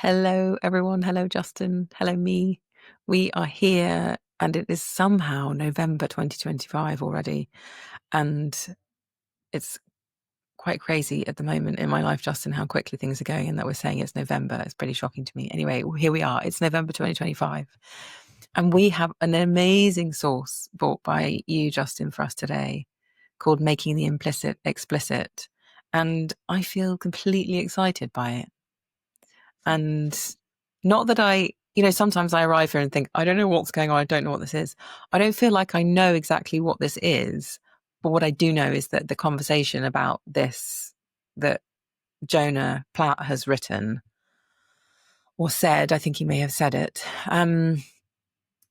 Hello, everyone. Hello, Justin. Hello, me. We are here, and it is somehow November 2025 already. And it's quite crazy at the moment in my life, Justin, how quickly things are going, and that we're saying it's November. It's pretty shocking to me. Anyway, here we are. It's November 2025. And we have an amazing source brought by you, Justin, for us today called Making the Implicit Explicit. And I feel completely excited by it. And not that sometimes I arrive here and think, I don't know what's going on. I don't know what this is. I don't feel like I know exactly what this is. But what I do know is that the conversation about this that Jonah Platt has written or said, I think he may have said it,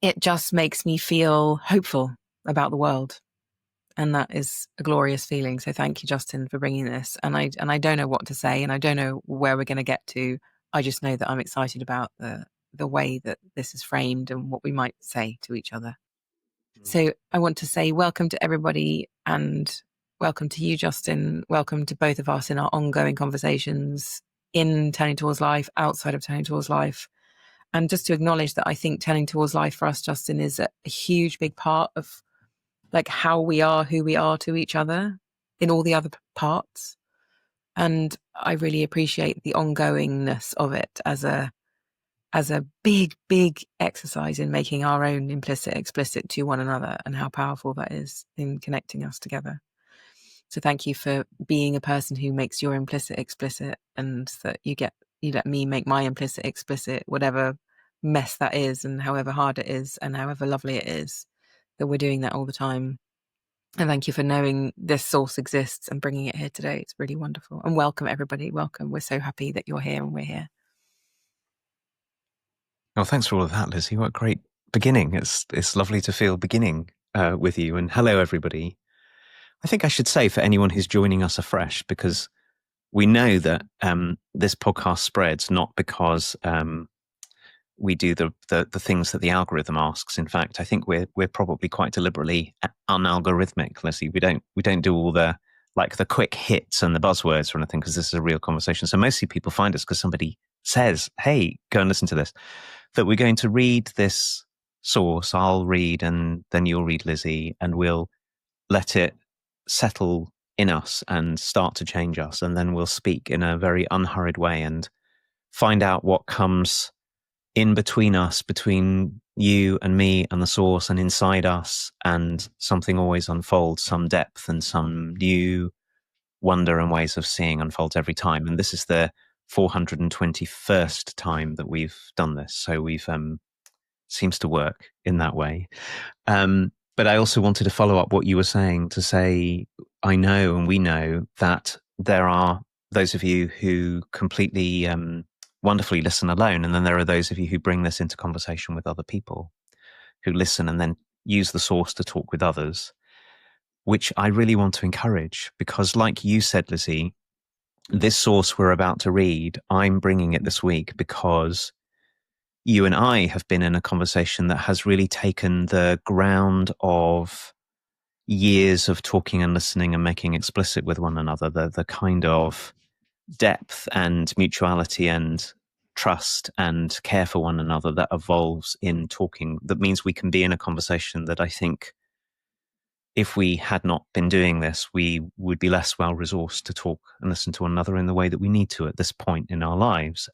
it just makes me feel hopeful about the world. And that is a glorious feeling. So thank you, Justin, for bringing this. And I don't know what to say, and I don't know where we're going to get to. I just know that I'm excited about the way that this is framed and what we might say to each other. So I want to say welcome to everybody, and welcome to you, Justin. Welcome to both of us in our ongoing conversations in Turning Towards Life, outside of Turning Towards Life. And just to acknowledge that I think Turning Towards Life for us, Justin, is a huge, big part of like how we are, who we are to each other in all the other parts. And I really appreciate the ongoingness of it as a big, big exercise in making our own implicit explicit to one another, and how powerful that is in connecting us together. So thank you for being a person who makes your implicit explicit, and that you let me make my implicit explicit, whatever mess that is, and however hard it is, and however lovely it is, that we're doing that all the time. And thank you for knowing this source exists and bringing it here today. It's really wonderful. And welcome, everybody. Welcome. We're so happy that you're here and we're here. Well, thanks for all of that, Lizzie. What a great beginning. It's lovely to feel beginning with you. And hello, everybody. I think I should say for anyone who's joining us afresh, because we know that this podcast spreads not because we do the things that the algorithm asks. In fact, I think we're probably quite deliberately unalgorithmic, Lizzie. We don't do all the quick hits and the buzzwords or anything, because this is a real conversation. So mostly people find us because somebody says, hey, go and listen to this. That we're going to read this source. I'll read, and then you'll read, Lizzie, and we'll let it settle in us and start to change us. And then we'll speak in a very unhurried way and find out what comes in between us, between you and me and the source, and inside us, and something always unfolds, some depth and some new wonder and ways of seeing unfolds every time. And this is the 421st time that we've done this. So we've seems to work in that way. But I also wanted to follow up what you were saying, to say, I know, and we know, that there are those of you who completely wonderfully listen alone. And then there are those of you who bring this into conversation with other people, who listen and then use the source to talk with others, which I really want to encourage, because like you said, Lizzie, this source we're about to read, I'm bringing it this week because you and I have been in a conversation that has really taken the ground of years of talking and listening and making explicit with one another, the kind of depth and mutuality and trust and care for one another that evolves in talking. That means we can be in a conversation that I think, if we had not been doing this, we would be less well resourced to talk and listen to one another in the way that we need to at this point in our lives.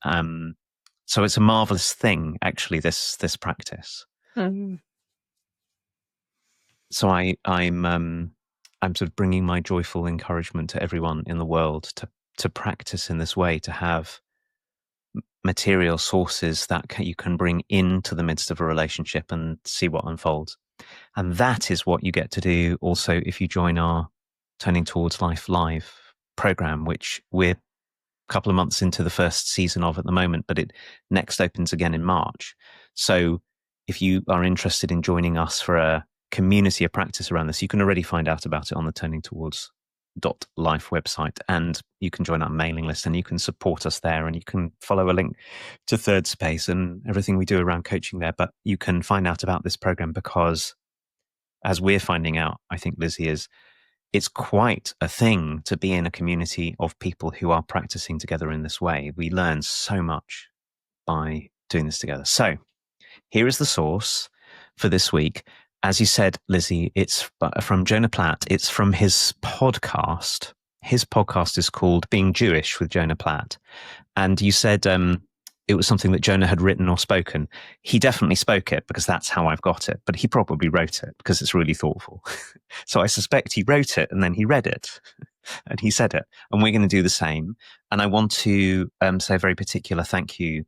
So it's a marvelous thing, actually, this practice. Mm-hmm. So I'm sort of bringing my joyful encouragement to everyone in the world to practice in this way, to have material sources that you can bring into the midst of a relationship and see what unfolds. And that is what you get to do also if you join our Turning Towards Life live program, which we're a couple of months into the first season of at the moment, but it next opens again in March. So if you are interested in joining us for a community of practice around this, you can already find out about it on the Turning Towards .life website, and you can join our mailing list, and you can support us there, and you can follow a link to Third Space and everything we do around coaching there. But you can find out about this program because, as we're finding out, I think, Lizzie, it's quite a thing to be in a community of people who are practicing together in this way. We learn so much by doing this together. So here is the source for this week. As you said, Lizzie, it's from Jonah Platt. It's from his podcast. His podcast is called Being Jewish with Jonah Platt. And you said it was something that Jonah had written or spoken. He definitely spoke it because that's how I've got it. But he probably wrote it because it's really thoughtful. So I suspect he wrote it and then he read it and he said it. And we're going to do the same. And I want to say a very particular thank you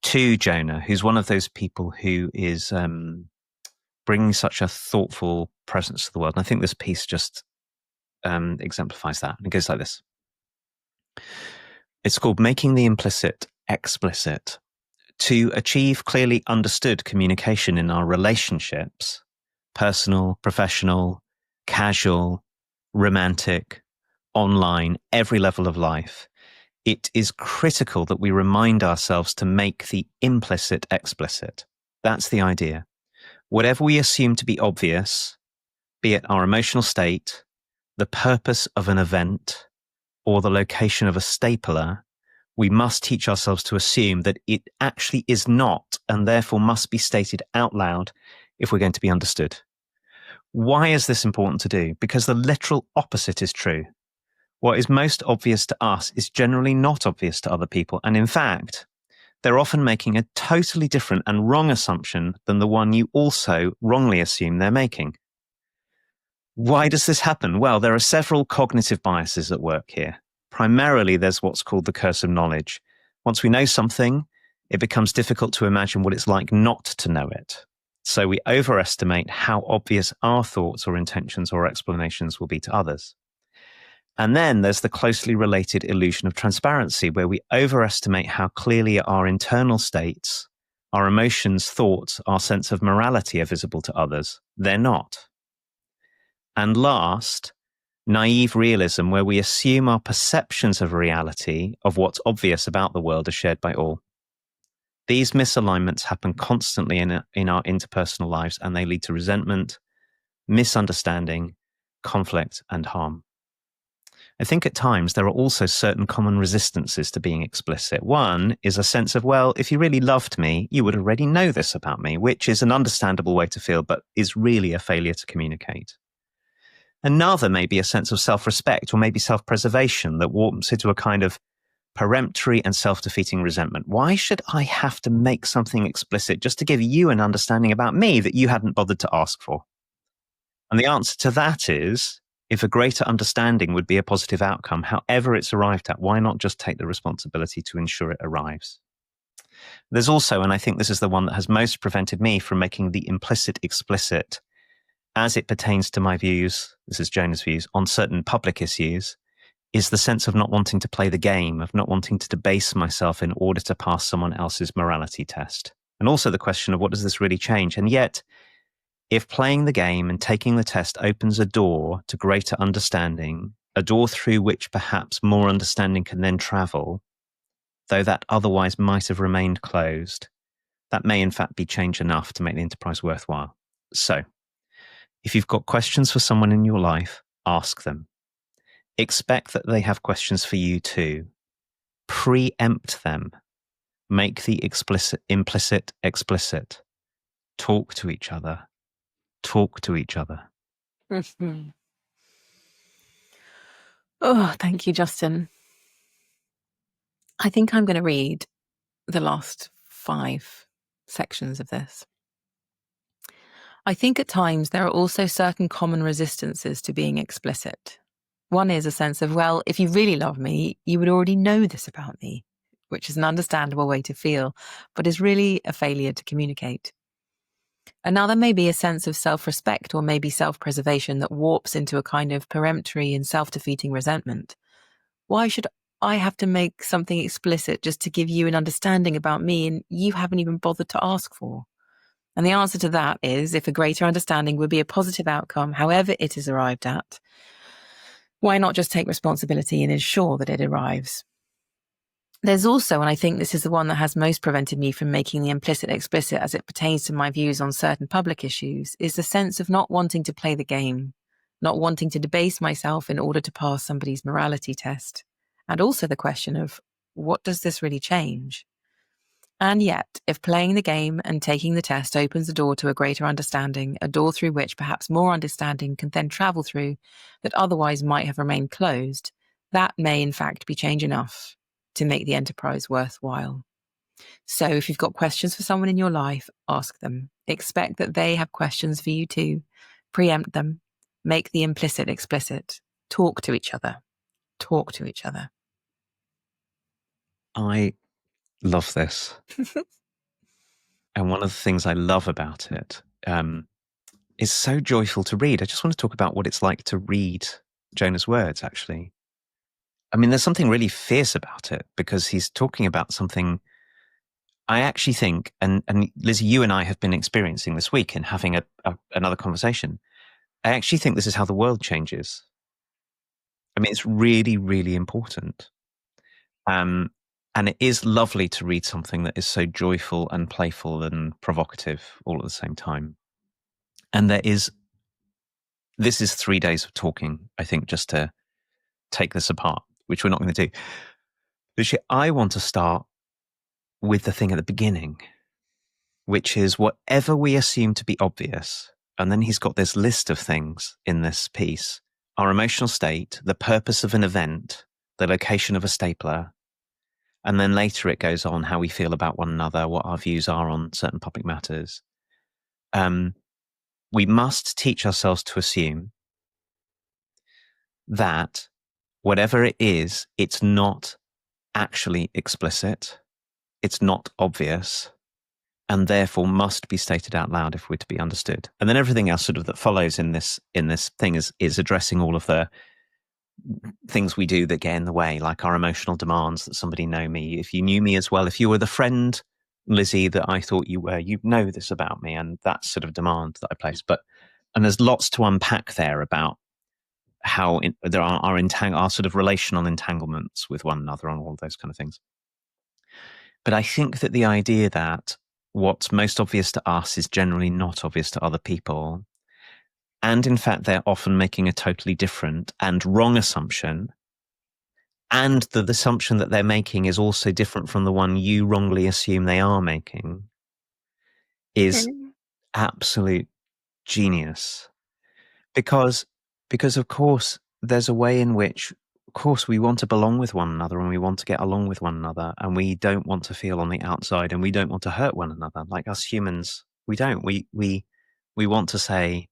to Jonah, who's one of those people who is bringing such a thoughtful presence to the world. And I think this piece just exemplifies that. And it goes like this. It's called Making the Implicit Explicit. To achieve clearly understood communication in our relationships, personal, professional, casual, romantic, online, every level of life, it is critical that we remind ourselves to make the implicit explicit. That's the idea. Whatever we assume to be obvious, be it our emotional state, the purpose of an event, or the location of a stapler, we must teach ourselves to assume that it actually is not, and therefore must be stated out loud if we're going to be understood. Why is this important to do? Because the literal opposite is true. What is most obvious to us is generally not obvious to other people. And in fact, they're often making a totally different and wrong assumption than the one you also wrongly assume they're making. Why does this happen? Well, there are several cognitive biases at work here. Primarily, there's what's called the curse of knowledge. Once we know something, it becomes difficult to imagine what it's like not to know it. So we overestimate how obvious our thoughts or intentions or explanations will be to others. And then there's the closely related illusion of transparency, where we overestimate how clearly our internal states, our emotions, thoughts, our sense of morality are visible to others. They're not. And last, naive realism, where we assume our perceptions of reality, of what's obvious about the world, are shared by all. These misalignments happen constantly in our interpersonal lives, and they lead to resentment, misunderstanding, conflict, and harm. I think at times there are also certain common resistances to being explicit. One is a sense of, well, if you really loved me, you would already know this about me, which is an understandable way to feel, but is really a failure to communicate. Another may be a sense of self-respect or maybe self-preservation that warps into a kind of peremptory and self-defeating resentment. Why should I have to make something explicit just to give you an understanding about me that you hadn't bothered to ask for? And the answer to that is, if a greater understanding would be a positive outcome, however it's arrived at, why not just take the responsibility to ensure it arrives? There's also, and I think this is the one that has most prevented me from making the implicit explicit as it pertains to my views, this is Jonah's views, on certain public issues, is the sense of not wanting to play the game, of not wanting to debase myself in order to pass someone else's morality test. And also the question of what does this really change? And yet, if playing the game and taking the test opens a door to greater understanding, a door through which perhaps more understanding can then travel, though that otherwise might have remained closed, that may in fact be change enough to make the enterprise worthwhile. So, if you've got questions for someone in your life, ask them. Expect that they have questions for you too. Preempt them. Make the implicit explicit. Talk to each other. Talk to each other. Mhm. Oh, thank you, Justin. I think I'm going to read the last 5 sections of this. I think at times there are also certain common resistances to being explicit. One is a sense of, well, if you really love me, you would already know this about me, which is an understandable way to feel, but is really a failure to communicate. Another may be a sense of self-respect or maybe self-preservation that warps into a kind of peremptory and self-defeating resentment. Why should I have to make something explicit just to give you an understanding about me and you haven't even bothered to ask for? And the answer to that is, if a greater understanding would be a positive outcome, however it is arrived at, why not just take responsibility and ensure that it arrives? There's also, and I think this is the one that has most prevented me from making the implicit explicit as it pertains to my views on certain public issues, is the sense of not wanting to play the game, not wanting to debase myself in order to pass somebody's morality test. And also the question of, what does this really change? And yet, if playing the game and taking the test opens the door to a greater understanding, a door through which perhaps more understanding can then travel through that otherwise might have remained closed, that may in fact be change enough to make the enterprise worthwhile. So if you've got questions for someone in your life, ask them. Expect that they have questions for you too. Preempt them. Make the implicit explicit. Talk to each other. Talk to each other. I love this. And one of the things I love about it is so joyful to read. I just want to talk about what it's like to read Jonah's words, actually. I mean, there's something really fierce about it because he's talking about something I actually think, and Lizzie, you and I have been experiencing this week and having another conversation. I actually think this is how the world changes. I mean, it's really, really important. And it is lovely to read something that is so joyful and playful and provocative all at the same time. And this is 3 days of talking, I think, just to take this apart, which we're not going to do. But I want to start with the thing at the beginning, which is whatever we assume to be obvious. And then he's got this list of things in this piece: our emotional state, the purpose of an event, the location of a stapler. And then later it goes on how we feel about one another, what our views are on certain public matters. We must teach ourselves to assume that whatever it is, it's not actually explicit, it's not obvious, and therefore must be stated out loud if we're to be understood. And then everything else sort of that follows in this thing is addressing all of the things we do that get in the way, like our emotional demands that somebody know me. If you knew me as well, if you were the friend, Lizzie, that I thought you were, you know this about me, and that sort of demand that I place. And there's lots to unpack there about how there are our sort of relational entanglements with one another and all those kind of things. But I think that the idea that what's most obvious to us is generally not obvious to other people, and in fact they're often making a totally different and wrong assumption, and the assumption that they're making is also different from the one you wrongly assume they are making, is absolute genius. Because of course there's a way in which, of course, we want to belong with one another and we want to get along with one another, and we don't want to feel on the outside, and we don't want to hurt one another. Like us humans, we don't. We want to say,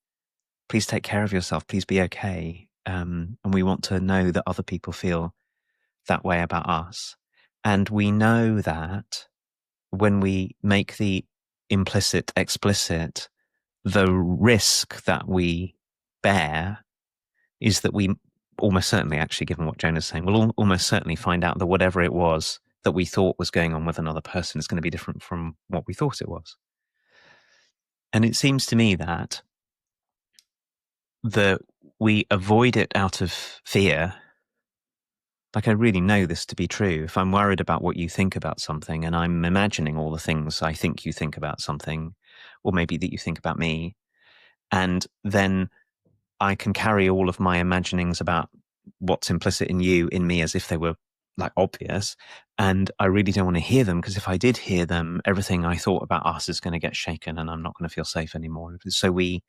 please take care of yourself, please be okay. And we want to know that other people feel that way about us. And we know that when we make the implicit explicit, the risk that we bear is that we almost certainly, actually, given what Jonah's saying, we'll almost certainly find out that whatever it was that we thought was going on with another person is going to be different from what we thought it was. And it seems to me that we avoid it out of fear. Like, I really know this to be true. If I'm worried about what you think about something and I'm imagining all the things I think you think about something, or maybe that you think about me, and then I can carry all of my imaginings about what's implicit in you, in me, as if they were like obvious. And I really don't want to hear them, because if I did hear them, everything I thought about us is going to get shaken and I'm not going to feel safe anymore. So we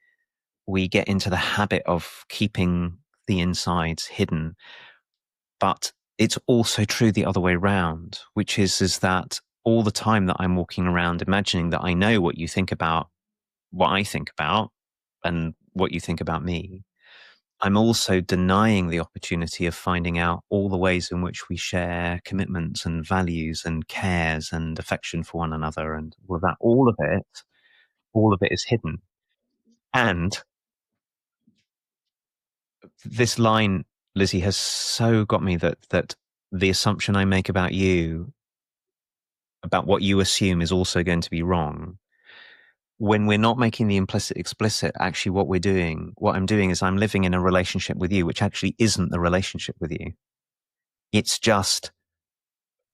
get into the habit of keeping the insides hidden. But it's also true the other way around, which is that all the time that I'm walking around imagining that I know what you think about what I think about and what you think about me, I'm also denying the opportunity of finding out all the ways in which we share commitments and values and cares and affection for one another, and all of that. All of it is hidden. And this line, Lizzie, has so got me that the assumption I make about you, about what you assume, is also going to be wrong. When we're not making the implicit explicit, actually what I'm doing is I'm living in a relationship with you, which actually isn't the relationship with you. It's just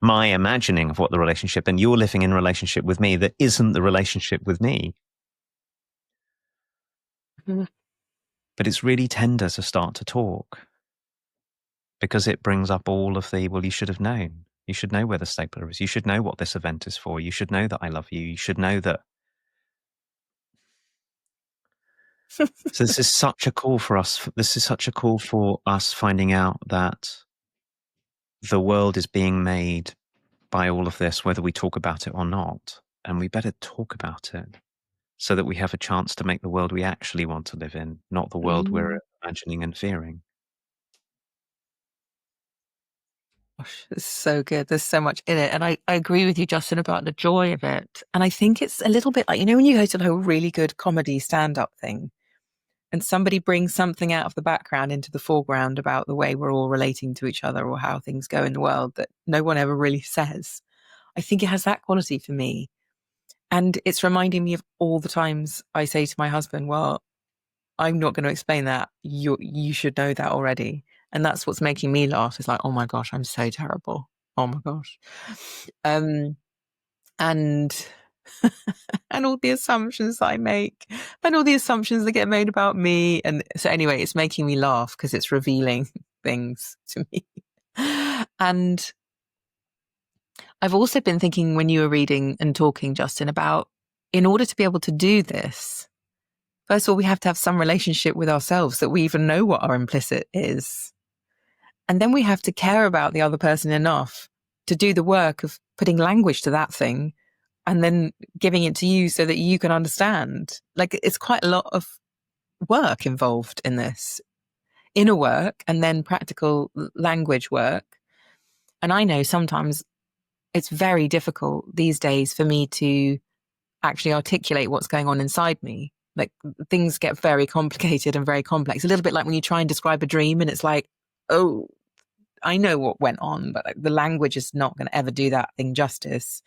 my imagining of what the relationship, and you're living in a relationship with me that isn't the relationship with me. Mm-hmm. But it's really tender to start to talk, because it brings up all of the, well, you should have known. You should know where the stapler is. You should know what this event is for. You should know that I love you. You should know that. So this is such a call for us. This is such a call for us finding out that the world is being made by all of this, whether we talk about it or not. And we better talk about it so that we have a chance to make the world we actually want to live in, not the world we're imagining and fearing. Gosh, it's so good. There's so much in it. And I agree with you, Justin, about the joy of it. And I think it's a little bit like, when you go to a really good comedy stand-up thing and somebody brings something out of the background into the foreground about the way we're all relating to each other or how things go in the world that no one ever really says. I think it has that quality for me. And it's reminding me of all the times I say to my husband, well, I'm not going to explain that. You should know that already. And that's what's making me laugh. It's like, oh my gosh, I'm so terrible. Oh my gosh. And and all the assumptions that I make and all the assumptions that get made about me. And so anyway, it's making me laugh because it's revealing things to me. And I've also been thinking when you were reading and talking, Justin, about in order to be able to do this, first of all, we have to have some relationship with ourselves that we even know what our implicit is. And then we have to care about the other person enough to do the work of putting language to that thing and then giving it to you so that you can understand. Like, it's quite a lot of work involved in this, inner work and then practical language work. And I know sometimes it's very difficult these days for me to actually articulate what's going on inside me. Like, things get very complicated and very complex. A little bit like when you try and describe a dream and it's like, oh, I know what went on, but the language is not going to ever do that thing justice.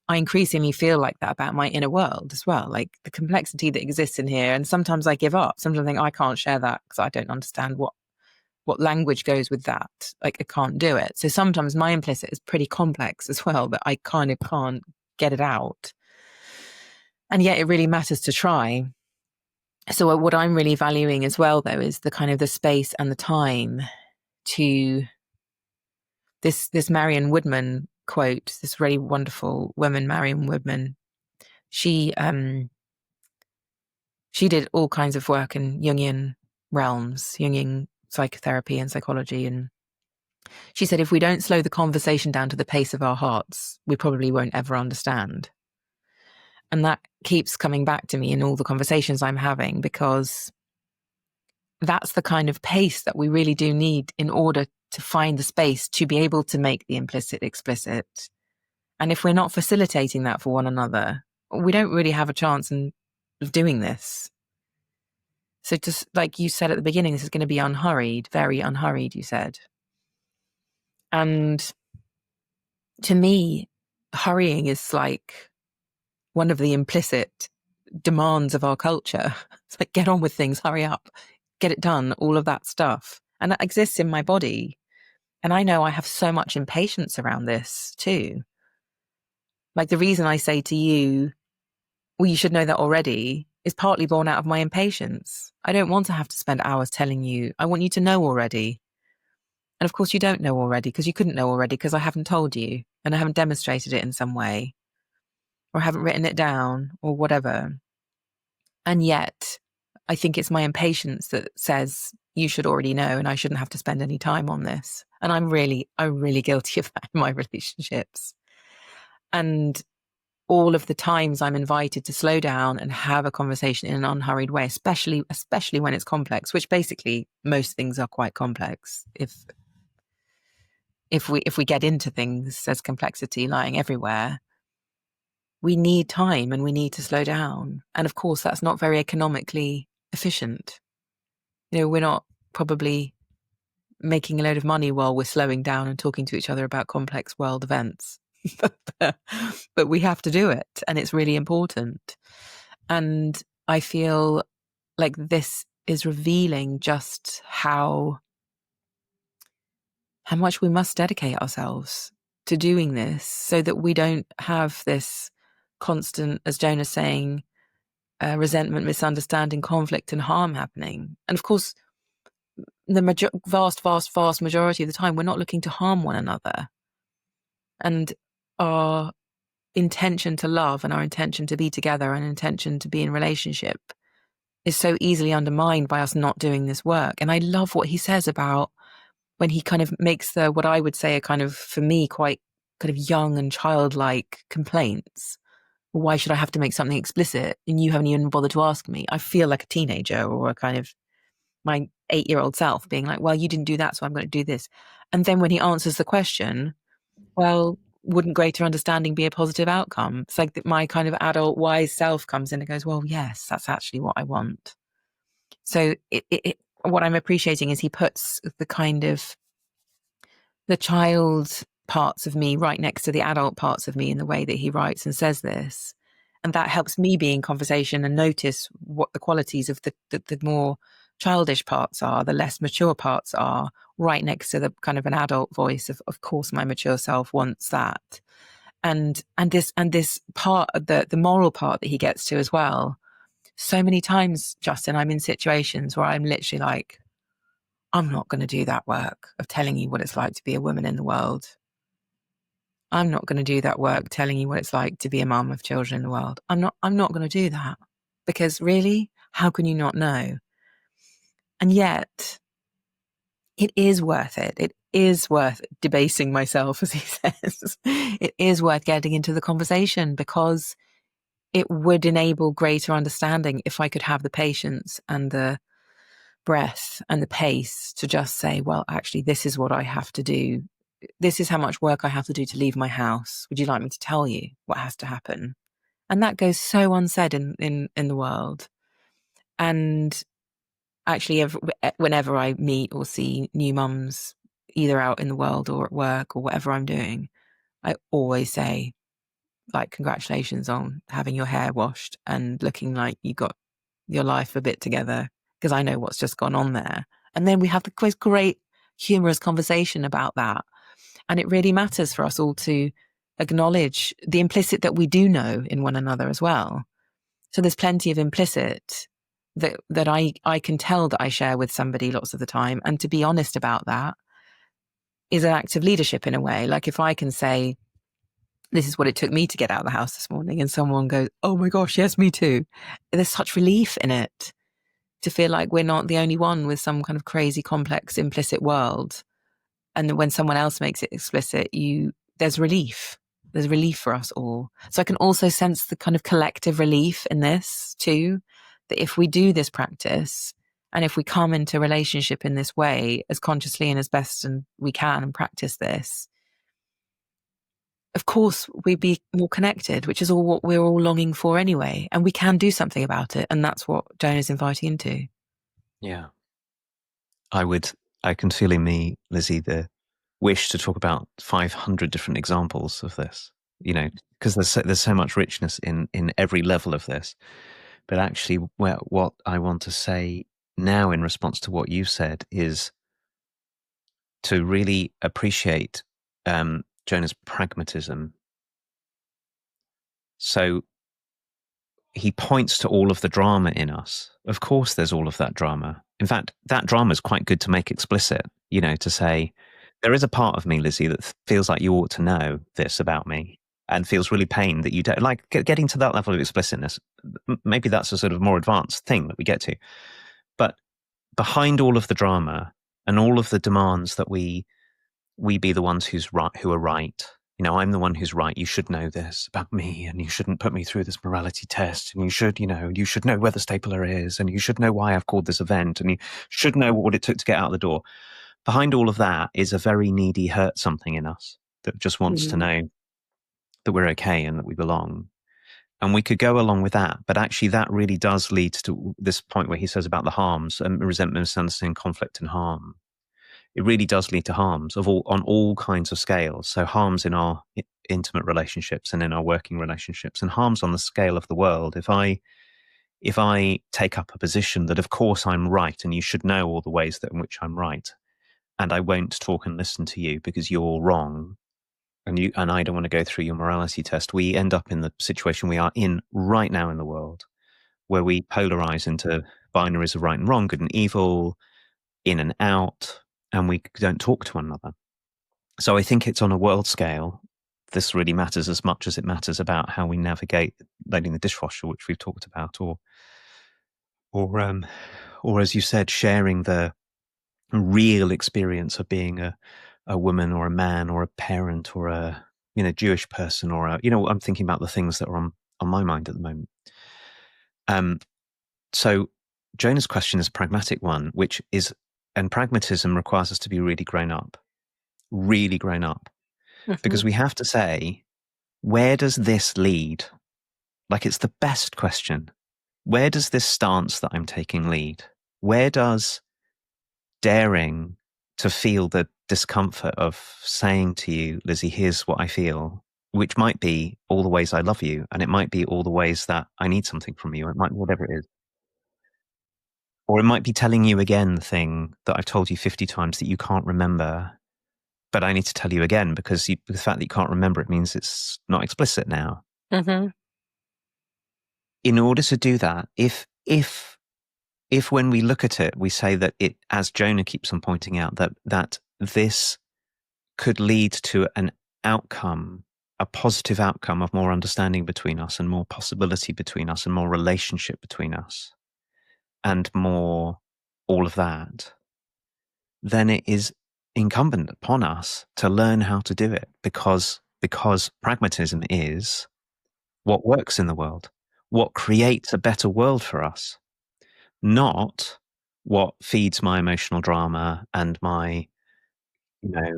I increasingly feel like that about my inner world as well, like the complexity that exists in here. And sometimes I give up. Sometimes I think I can't share that because I don't understand what language goes with that. Like, I can't do it. So sometimes my implicit is pretty complex as well, that I kind of can't get it out. And yet it really matters to try. So what I'm really valuing as well, though, is the kind of the space and the time to this Marion Woodman quote, this really wonderful woman, Marion Woodman. She did all kinds of work in Jungian realms, Jungian psychotherapy and psychology. And she said, if we don't slow the conversation down to the pace of our hearts, we probably won't ever understand. And that keeps coming back to me in all the conversations I'm having, because that's the kind of pace that we really do need in order to find the space to be able to make the implicit explicit. And if we're not facilitating that for one another, we don't really have a chance of doing this. So just like you said at the beginning, this is going to be unhurried, very unhurried, you said. And to me, hurrying is like one of the implicit demands of our culture. It's like, get on with things, hurry up, get it done, all of that stuff. And that exists in my body. And I know I have so much impatience around this too. Like, the reason I say to you, well, you should know that already, is partly born out of my impatience. I don't want to have to spend hours telling you. I want you to know already. And of course you don't know already, because you couldn't know already, because I haven't told you and I haven't demonstrated it in some way, or haven't written it down or whatever. And yet I think it's my impatience that says you should already know and I shouldn't have to spend any time on this. And I'm really guilty of that in my relationships. And all of the times I'm invited to slow down and have a conversation in an unhurried way, especially when it's complex, which basically most things are quite complex. If we get into things, there's complexity lying everywhere. We need time and we need to slow down. And of course, that's not very economically efficient. We're not probably making a load of money while we're slowing down and talking to each other about complex world events. But we have to do it, and it's really important. And I feel like this is revealing just how much we must dedicate ourselves to doing this, so that we don't have this constant, as Jonah's saying, resentment, misunderstanding, conflict and harm happening. And of course, the vast majority of the time, we're not looking to harm one another. And our intention to love and our intention to be together and intention to be in relationship is so easily undermined by us not doing this work. And I love what he says about when he kind of makes the, what I would say are kind of, for me, quite kind of young and childlike complaints. Why should I have to make something explicit? And you haven't even bothered to ask me. I feel like a teenager or a kind of my 8-year-old self being like, well, you didn't do that, so I'm going to do this. And then when he answers the question, well, wouldn't greater understanding be a positive outcome? It's like that my kind of adult wise self comes in and goes, well, yes, that's actually what I want. So what I'm appreciating is he puts the kind of the child parts of me right next to the adult parts of me in the way that he writes and says this. And that helps me be in conversation and notice what the qualities of the more childish parts are, the less mature parts are, right next to the kind of an adult voice of course my mature self wants that. And this part of the moral part that he gets to as well. So many times, Justin, I'm in situations where I'm literally like, I'm not going to do that work of telling you what it's like to be a woman in the world. I'm not going to do that work telling you what it's like to be a mum of children in the world. I'm not going to do that, because really, how can you not know? And yet it is worth it. It is worth debasing myself, as he says. It is worth getting into the conversation, because it would enable greater understanding if I could have the patience and the breath and the pace to just say, well, actually, this is what I have to do. This is how much work I have to do to leave my house. Would you like me to tell you what has to happen? And that goes so unsaid in the world. And actually, whenever I meet or see new mums, either out in the world or at work or whatever I'm doing, I always say, like, congratulations on having your hair washed and looking like you got your life a bit together, because I know what's just gone on there. And then we have the great humorous conversation about that. And it really matters for us all to acknowledge the implicit that we do know in one another as well. So there's plenty of implicit that I can tell that I share with somebody lots of the time. And to be honest about that is an act of leadership in a way. Like if I can say, this is what it took me to get out of the house this morning, and someone goes, oh my gosh, yes, me too. There's such relief in it to feel like we're not the only one with some kind of crazy, complex, implicit world. And when someone else makes it explicit, there's relief. There's relief for us all. So I can also sense the kind of collective relief in this too, that if we do this practice and if we come into relationship in this way as consciously and as best and we can and practice this, of course we'd be more connected, which is all what we're all longing for anyway. And we can do something about it. And that's what Jonah's inviting into. Yeah. I can feel in me, Lizzie, the wish to talk about 500 different examples of this, because there's so much richness in every level of this. But actually, what I want to say now in response to what you said is to really appreciate Jonah's pragmatism. So he points to all of the drama in us. Of course, there's all of that drama. In fact, that drama is quite good to make explicit, to say, there is a part of me, Lizzie, that feels like you ought to know this about me and feels really pained that you don't. Like getting to that level of explicitness, maybe that's a sort of more advanced thing that we get to. But behind all of the drama and all of the demands that we be the ones who are right. I'm the one who's right. You should know this about me, and you shouldn't put me through this morality test. And you should know where the stapler is, and you should know why I've called this event, and you should know what it took to get out the door. Behind all of that is a very needy hurt something in us that just wants to know that we're okay and that we belong. And we could go along with that, but actually that really does lead to this point where he says about the harms, resentment, misunderstanding, conflict, and harm. It really does lead to harms on all kinds of scales. So harms in our intimate relationships and in our working relationships, and harms on the scale of the world. If I take up a position that of course I'm right and you should know all the ways in which I'm right, and I won't talk and listen to you because you're wrong, and I don't want to go through your morality test, we end up in the situation we are in right now in the world, where we polarize into binaries of right and wrong, good and evil, in and out, and we don't talk to one another. So I think it's on a world scale, this really matters as much as it matters about how we navigate loading the dishwasher, which we've talked about, or as you said, sharing the real experience of being a woman or a man or a parent or a Jewish person or I'm thinking about the things that are on my mind at the moment. So Jonah's question is a pragmatic one, and pragmatism requires us to be really grown up, because we have to say, where does this lead? Like, it's the best question. Where does this stance that I'm taking lead? Where does daring to feel the discomfort of saying to you, Lizzie, here's what I feel, which might be all the ways I love you, and it might be all the ways that I need something from you, it might be whatever it is. Or it might be telling you again the thing that I've told you 50 times that you can't remember, but I need to tell you again because the fact that you can't remember it means it's not explicit now. Mm-hmm. In order to do that, if when we look at it, we say that it, as Jonah keeps on pointing out, that this could lead to an outcome, a positive outcome of more understanding between us and more possibility between us and more relationship between us and more all of that, then it is incumbent upon us to learn how to do it because pragmatism is what works in the world, what creates a better world for us, not what feeds my emotional drama and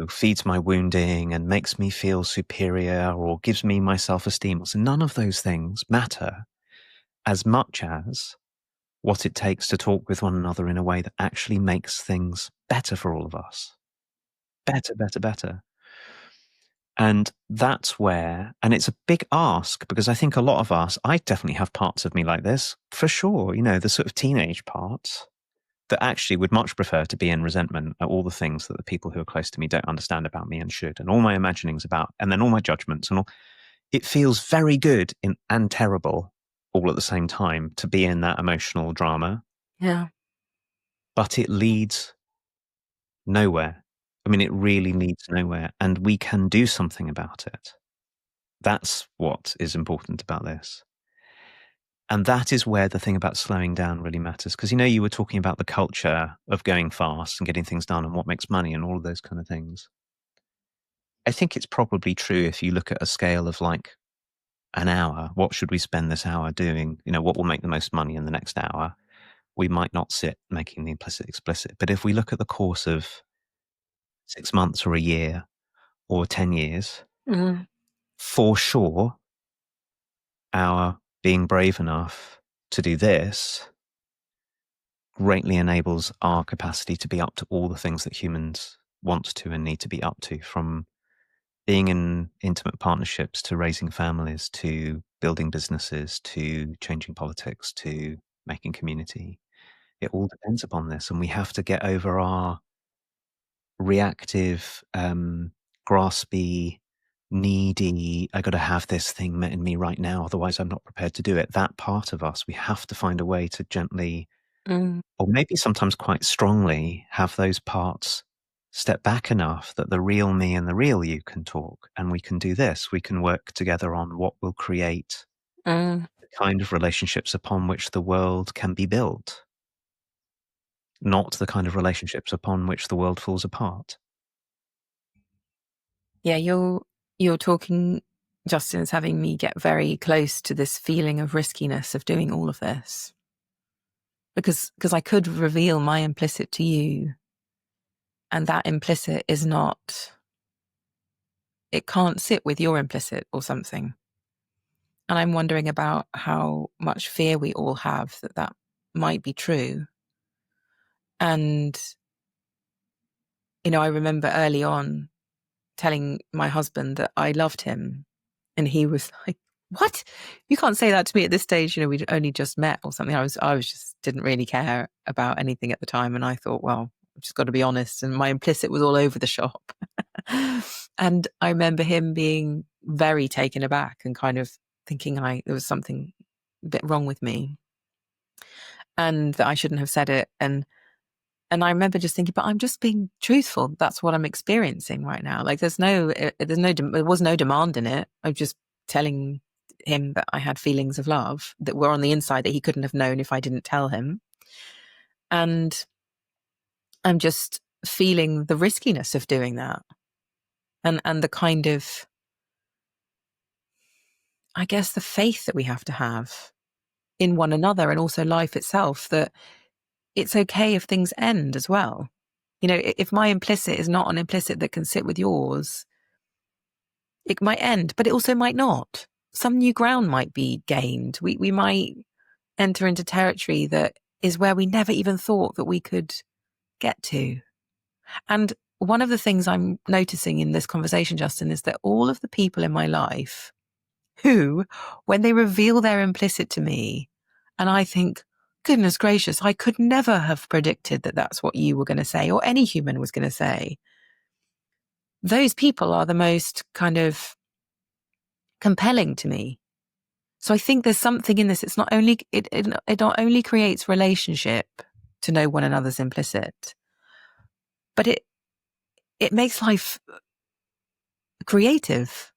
feeds my wounding and makes me feel superior or gives me my self-esteem. So none of those things matter as much as what it takes to talk with one another in a way that actually makes things better for all of us. Better, better, better. And that's where, and it's a big ask because I think a lot of us, I definitely have parts of me like this, for sure, the sort of teenage parts that actually would much prefer to be in resentment at all the things that the people who are close to me don't understand about me and should, and all my imaginings about, and then all my judgments and all. It feels very good and terrible all at the same time to be in that emotional drama. Yeah. But it leads nowhere. I mean, it really leads nowhere, and we can do something about it. That's what is important about this. And that is where the thing about slowing down really matters. Because, you were talking about the culture of going fast and getting things done and what makes money and all of those kind of things. I think it's probably true if you look at a scale of like an hour, what should we spend this hour doing? What will make the most money in the next hour? We might not sit making the implicit explicit. But if we look at the course of 6 months or a year or 10 years, Mm-hmm. for sure, our being brave enough to do this greatly enables our capacity to be up to all the things that humans want to and need to be up to, from being in intimate partnerships to raising families to building businesses to changing politics to making community. It all depends upon this, and we have to get over our reactive, graspy, needy, I got to have this thing met in me right now, otherwise I'm not prepared to do it. That part of us, we have to find a way to gently, or maybe sometimes quite strongly, have those parts step back enough that the real me and the real you can talk, and we can do this. We can work together on what will create the kind of relationships upon which the world can be built, not the kind of relationships upon which the world falls apart. Yeah, you're talking, Justin, is having me get very close to this feeling of riskiness of doing all of this. Because I could reveal my implicit to you, and that implicit is not, it can't sit with your implicit or something. And I'm wondering about how much fear we all have that might be true. And, I remember early on telling my husband that I loved him, and he was like, "What? You can't say that to me at this stage. We'd only just met or something." I was just didn't really care about anything at the time, and I thought, well, I've just got to be honest. And my implicit was all over the shop. And I remember him being very taken aback and kind of thinking there was something a bit wrong with me, and that I shouldn't have said it. And And I remember just thinking, but I'm just being truthful. That's what I'm experiencing right now. Like there was no demand in it. I'm just telling him that I had feelings of love that were on the inside that he couldn't have known if I didn't tell him. And I'm just feeling the riskiness of doing that. And the kind of, I guess, the faith that we have to have in one another and also life itself, that it's okay if things end as well. You know, if my implicit is not an implicit that can sit with yours, it might end, but it also might not. Some new ground might be gained. We might enter into territory that is where we never even thought that we could get to. And one of the things I'm noticing in this conversation, Justin, is that all of the people in my life who, when they reveal their implicit to me, and I think, goodness gracious, I could never have predicted that that's what you were going to say or any human was going to say. Those people are the most kind of compelling to me. So I think there's something in this. It's not only, it not only creates relationship to know one another's implicit, but it makes life creative.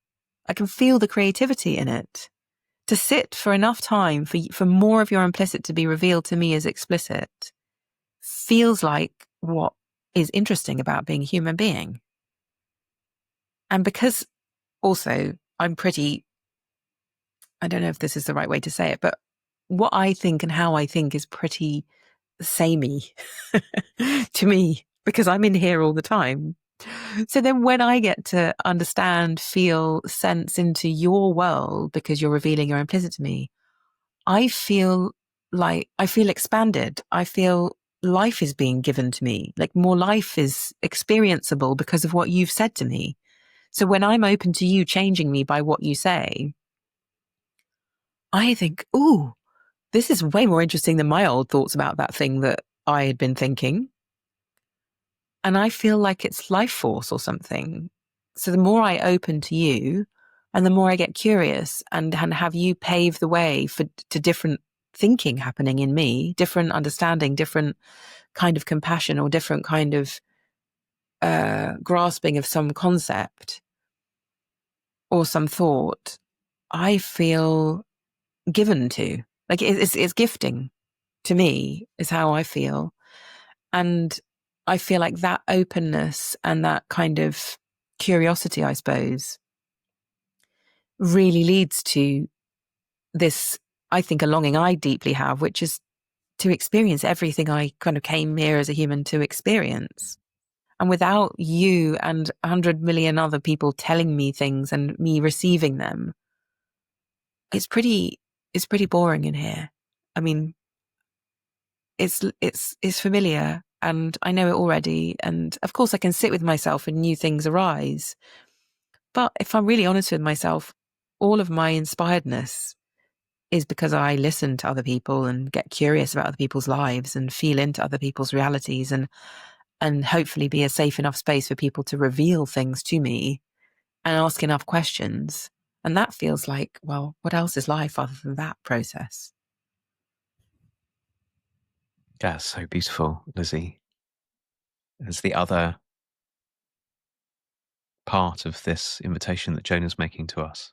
I can feel the creativity in it. To sit for enough time for more of your implicit to be revealed to me as explicit feels like what is interesting about being a human being. And because also I'm pretty, I don't know if this is the right way to say it, but what I think and how I think is pretty samey to me because I'm in here all the time. So then when I get to understand, feel, sense into your world because you're revealing your implicit to me, I feel expanded. I feel life is being given to me. Like more life is experienceable because of what you've said to me. So when I'm open to you changing me by what you say, I think, ooh, this is way more interesting than my old thoughts about that thing that I had been thinking. And I feel like it's life force or something. So the more I open to you and the more I get curious and have you pave the way to different thinking happening in me, different understanding, different kind of compassion or different kind of grasping of some concept or some thought, I feel given to. Like it's gifting to me is how I feel. And I feel like that openness and that kind of curiosity, I suppose, really leads to this, I think, a longing I deeply have, which is to experience everything I kind of came here as a human to experience. And without you and 100 million other people telling me things and me receiving them, it's pretty boring in here. I mean, it's familiar and I know it already. And of course I can sit with myself and new things arise. But if I'm really honest with myself, all of my inspiredness is because I listen to other people and get curious about other people's lives and feel into other people's realities and hopefully be a safe enough space for people to reveal things to me and ask enough questions. And that feels like, well, what else is life other than that process? Yeah, so beautiful, Lizzie. There's the other part of this invitation that Jonah's making to us.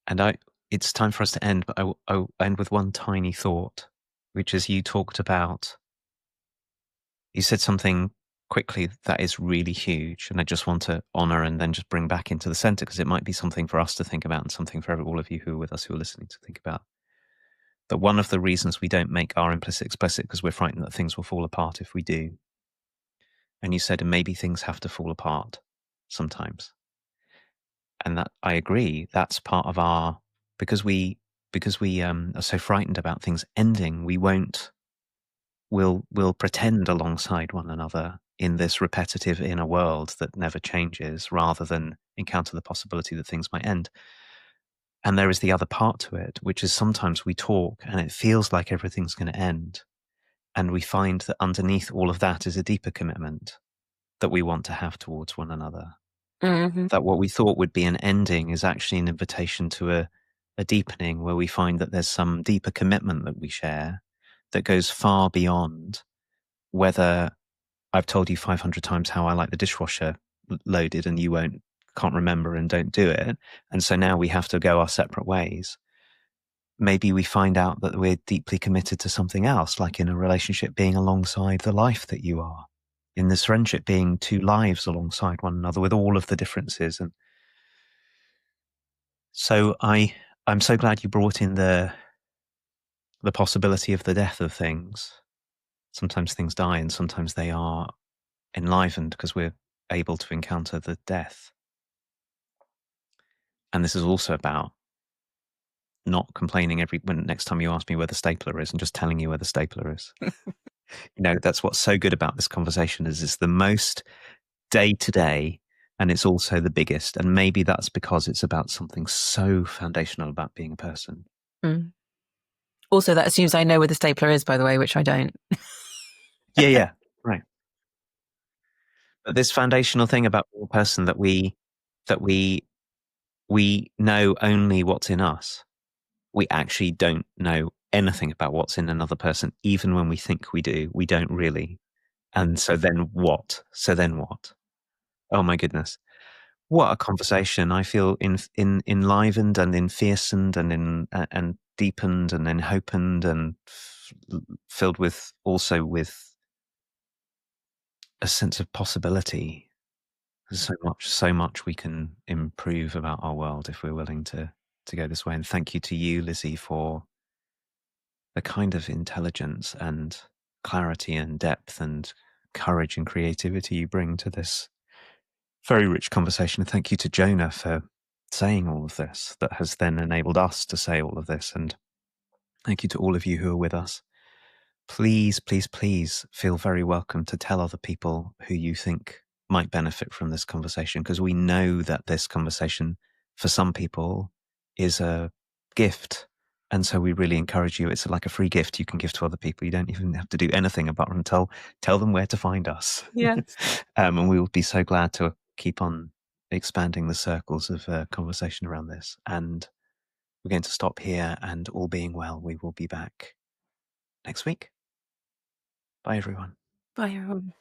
And it's time for us to end, but I'll end with one tiny thought, which is you said something quickly that is really huge, and I just want to honor and then just bring back into the center because it might be something for us to think about and something for all of you who are with us who are listening to think about. That one of the reasons we don't make our implicit explicit because we're frightened that things will fall apart if we do. And you said, and maybe things have to fall apart sometimes. And that I agree, that's part of our, because we are so frightened about things ending, we'll pretend alongside one another in this repetitive inner world that never changes rather than encounter the possibility that things might end. And there is the other part to it, which is sometimes we talk and it feels like everything's going to end. And we find that underneath all of that is a deeper commitment that we want to have towards one another. Mm-hmm. That what we thought would be an ending is actually an invitation to a deepening where we find that there's some deeper commitment that we share that goes far beyond whether I've told you 500 times how I like the dishwasher loaded and you can't remember and don't do it. And so now we have to go our separate ways. Maybe we find out that we're deeply committed to something else, like in a relationship being alongside the life that you are, in this friendship being two lives alongside one another with all of the differences. And so I'm so glad you brought in the possibility of the death of things. Sometimes things die and sometimes they are enlivened because we're able to encounter the death. And this is also about not complaining when next time you ask me where the stapler is and just telling you where the stapler is. That's what's so good about this conversation is it's the most day to day and it's also the biggest. And maybe that's because it's about something so foundational about being a person. Mm. Also, that assumes I know where the stapler is, by the way, which I don't. Yeah, right. But this foundational thing about being a person that we know only what's in us. We actually don't know anything about what's in another person, even when we think we do. We don't really. And so then what? Oh my goodness. What a conversation. I feel enlivened and enfearsoned and deepened and enhopened and filled with a sense of possibility. There's so much we can improve about our world if we're willing to go this way. And thank you to you, Lizzie, for the kind of intelligence and clarity and depth and courage and creativity you bring to this very rich conversation. And thank you to Jonah for saying all of this that has then enabled us to say all of this. And thank you to all of you who are with us. Please, please, please feel very welcome to tell other people who you think might benefit from this conversation, because we know that this conversation for some people is a gift. And so we really encourage you. It's like a free gift you can give to other people. You don't even have to do anything about it until tell them where to find us. Yeah. And we will be so glad to keep on expanding the circles of conversation around this. And we're going to stop here, and all being well, we will be back next week. Bye, everyone. Bye, everyone.